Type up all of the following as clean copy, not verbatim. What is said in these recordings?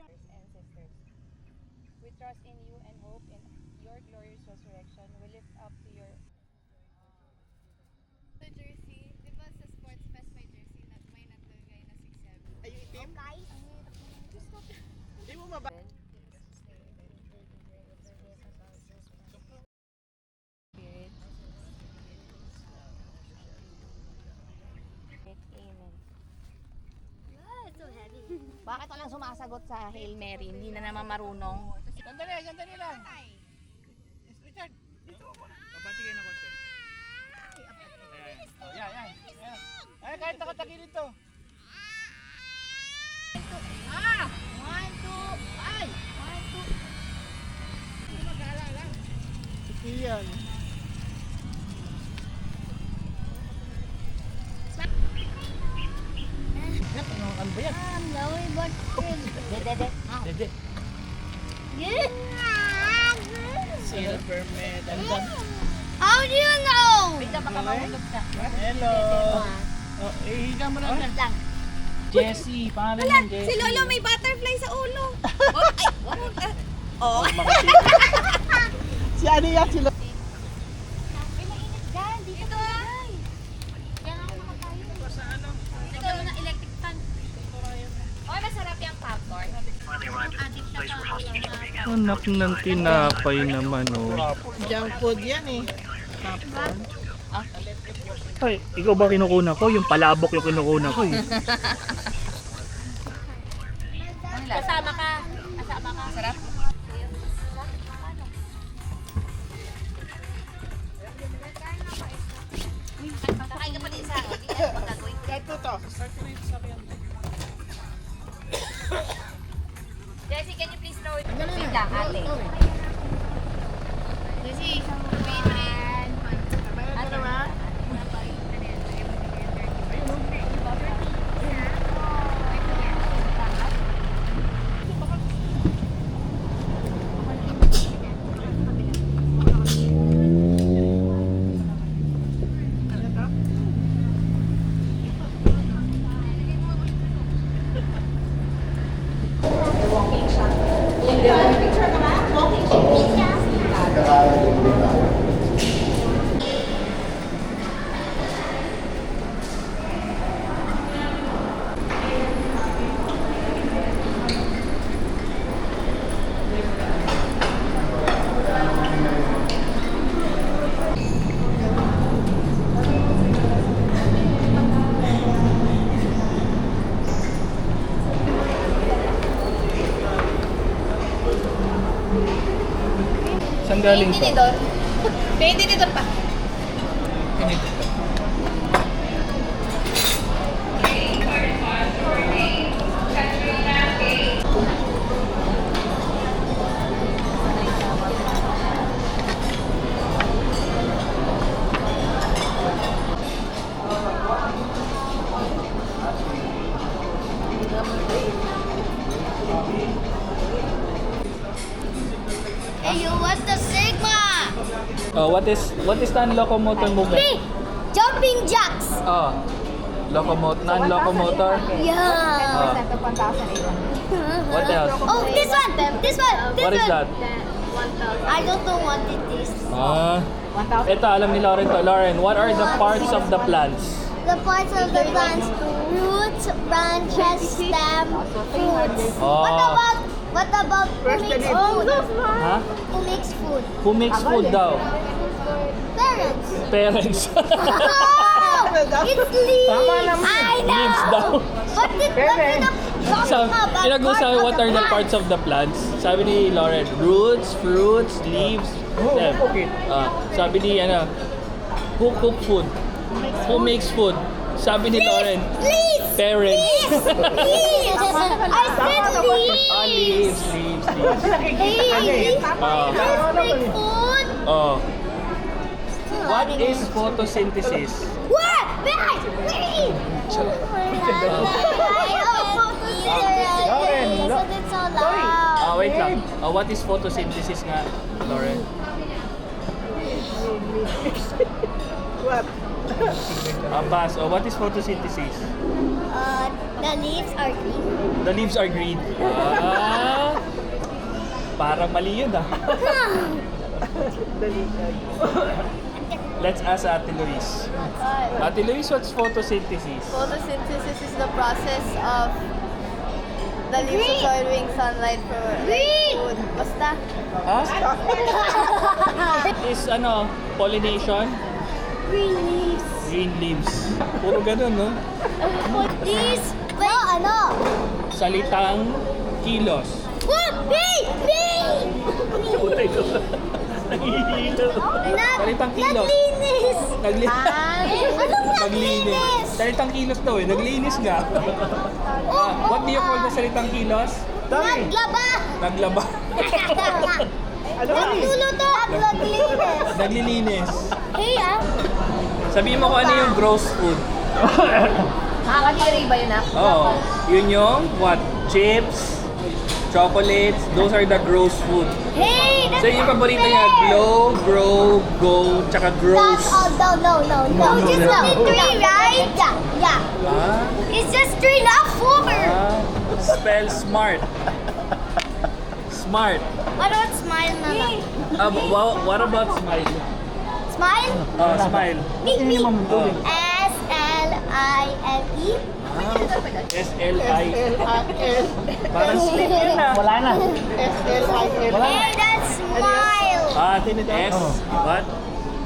and sisters. We trust in you and hope in your glorious resurrection. We lift up to your The jersey, di ba sa sports fest may jersey na may naglagay na 6'7"? Ay, yung itim? guys. Hindi mo maba... Amen. So heavy. Bakit walang sumasagot sa Hail Mary? Hindi na naman marunong. Sandali lang. Richard, dito mo muna. Kabati kayo na konti. Ayan. Oh, yan. Ay, kahit nakatagilid to. 1, 2, 5. 1, 2. Iyan. Ano ba yan? Dede. Dede. Silver medal. How do you know? Bigla baka mahulog ka. Hello. Oh, higa mo na Wait lang. Jessie, pangalan niya Jessie. Si Lolo may butterfly sa ulo. Oh. Si ano yan? Si Lolo. May mainit dyan. Dito ay. Kaya nga ako tayo. Ito na electric fan. Okay, masarap yung popcorn. Anak ng tinapay naman, oh. Junk food yan eh. Ay, ikaw ba kinukuna ko? Yung palabok yung kinukuna ko, eh. Kasama ka. Sarap. Kakain ka pa din sa akin. Ito to. Jessie, can you please throw it? Wait lang, ate. Jessie, Ano naman? Saan galing to? may tinidor pa. Hey, you what's the Sigma? What is non-locomotor movement? Hey, jumping jacks. Oh, non-locomotor. Yeah. What else? Oh, this one. What is that? I don't know what it is. Ito, alam ni Lauren to. Lauren, what are the parts of the plants? The parts of the plants: roots, branches, stem, fruits. Oh. What about who makes food? Ha? Who makes food? Who makes food daw? Parents. Parents. Oh, it's leaves. I know. Leaves daw. What did the So, pinag-usabi what are the parts of the plants? Sabi ni Lauren, roots, fruits, leaves, stem. Sabi ni who cook food? Who makes food? Sabi ni Lauren, Leaves. parents. Leaves. I said leaves. Leaves. Hey, leaves make food. Oh. What is photosynthesis? What? Wait. It's so loud. Wait lang. What is photosynthesis nga, Lauren? what? Pass. Oh, what is photosynthesis? The leaves are green. The leaves are green. Parang mali yun ah. Let's ask Ate Luis. Ate Luis, what's photosynthesis? Photosynthesis is the process of the leaves absorbing sunlight for food. Basta. Ha? Is pollination? Green leaves. Green leaves. Puro ganun, no? These. Salitang kilos. What? Salitang kilos. Naglinis. Anong Naglinis. naglinis? Salitang kilos daw eh. Naglinis nga. What do you call the salitang kilos? Naglaba. Naglaba. Nagluluto. Naglinis. Naglilinis. Hey, Sabihin mo kung ano yung gross food. Nakakadiri ba yun ah? Oo. Yun yung what? Chips, chocolates, those are the gross food. Hey, that's So yung paborito niya, glow, grow, go, tsaka gross. No. Just only three, right? Yeah. Ah, It's just three, not four. spell smart. Smart. What about smile, Mama? What about smile? Smile? Smile. Me. Oh. S-L-I-L-E. S-L-I. S-L-I-L. Parang sleep yun ah. Wala na. S-L-I-L. Hey, that's smile. S, what?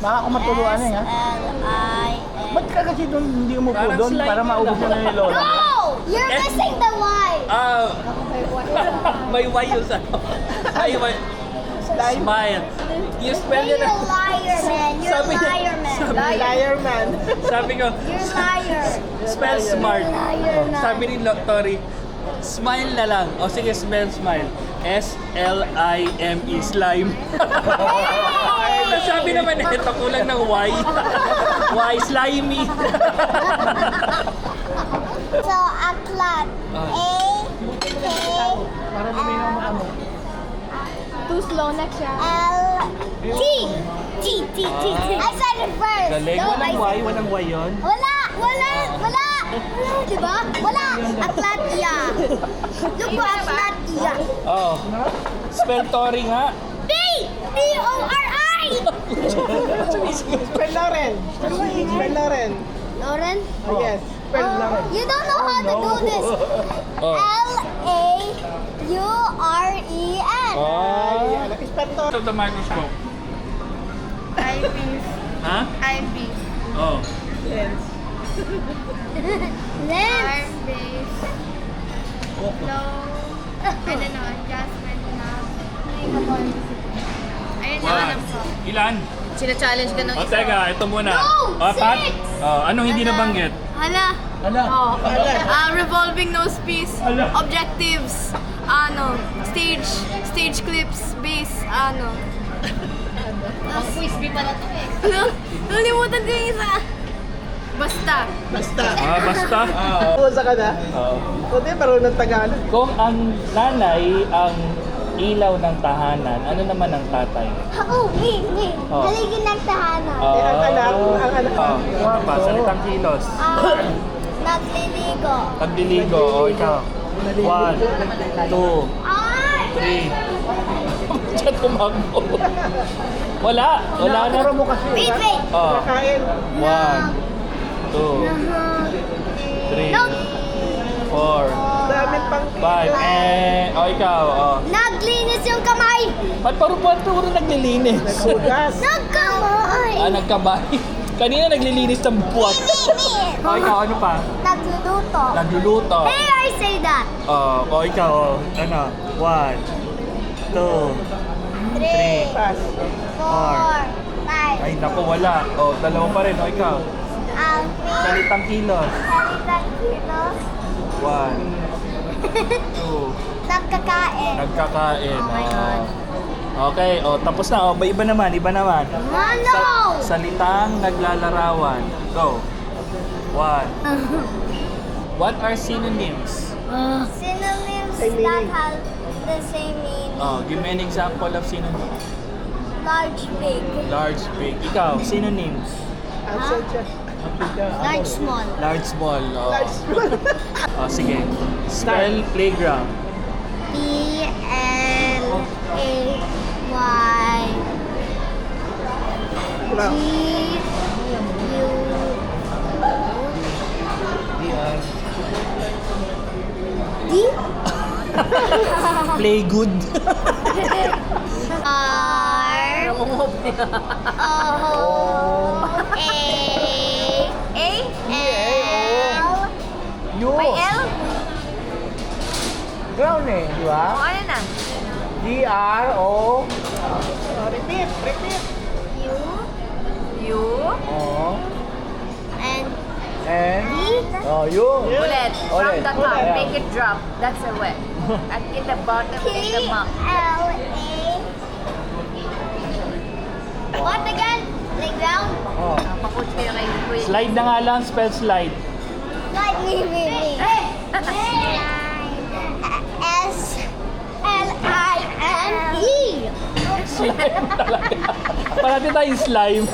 Baka kung matuluan eh, ha? S-L-I-L. Ba't ka kasi doon hindi umupo Parang doon slime para yun maubos ah. na ni Lola? No! You're missing the Y. May Y yun sa May Y. Smile. You spell You're it. a liar, man. You're a Sabi- liar, man. Liar man. Sabi ko, You're a liar. spell smart. Liar, man. Sabi ni Tori, smile na lang. O sige, smile. S-L-I-M-E, slime. Sabi naman, ito kulang ng Y. Y, slimy. So, aklat. A-K. Para luminaw mo ano. Too slow na siya. L-T. T. I said it first. Galing. No, Walang Y, walang Y yun. Wala. Diba? Wala. Aklatya. Look po, aklatya. Oh. Spell Tori nga. B. D-O-R-I. Spell Lauren. Spell Lauren. Lauren? Oh, yes. Spell Lauren. You don't know how to do this. Oh. L-A-U-R-E-N. Oh. Spell Lauren. Of the microscope. Eyepiece. Ha? Eyepiece. Oh. Lens. Lens. Arm base. Low. Adjustment knob. Ayun na One. alam ko. Ilan? Sina-challenge ka ng O teka, ito muna. No, Apat? six. Anong hindi nabanggit? Hala. Ala. Oh. Revolving nose piece. Objectives. Stage clips, base, Ang frisbee pala to eh. Nalimutan ko yung isa. Basta. Basta. Basta. Pusa ka na? Oo. Hindi, parang Tagalog. Kung ang nanay ang ilaw ng tahanan, ano naman ang tatay? Oh, me. Oh. Haligin ng tahanan. ang anak. Ano pa? Salitang kilos. Nagliligo. Pagliligo. O ikaw. 1, 2, 3. Ay! Diyan tumakbo. Wala na. Puro mo kasi. Wait. Oh. Kakain. 1, 2, 3, No. 4, Dami pang 5. Ikaw. Naglinis yung kamay. Ba't puro naglilinis? Naghugas. Nagkamay. Nagkabay. Kanina naglilinis ng buwan. Ikaw, ano pa? Nagluluto. Nagluluto. Hey, I say that. Ikaw, ano? 1, 2, 3, Pass. 4, 5. Ay, naku, wala. Dalawa pa rin. Ikaw. Salitang kilos. Salitang kilos. 1, 2, Nagkakain. nagkakain. Oh my God. Okay, tapos na. Iba naman. Ano? Salitang naglalarawan. Go. 1. What are synonyms? Synonyms Same that meaning. have the same meaning. Give me an example of synonyms. Large, big. Large, big. Ikaw, synonyms. Outside siya. Large, small. Large, small. Oh, sige. Spell playground. P-L-A-Y-G-U-D. Play good. R-O-A-L. U. May L? Ground eh, di O ba? ano na? D-R-O. Repeat, repeat. U U. Oh. and And? D. Oh, U. Ulit. From Ulit. the top, Ulit. make it drop. That's a wet. At in the bottom, make the mop. P-L-A. What again? Playground? Oh. Pakuch kayo kay Kuya. Slide na nga lang, spell slide. Like me. S-L-I-M-E. Slime talaga. Parati tayong slime.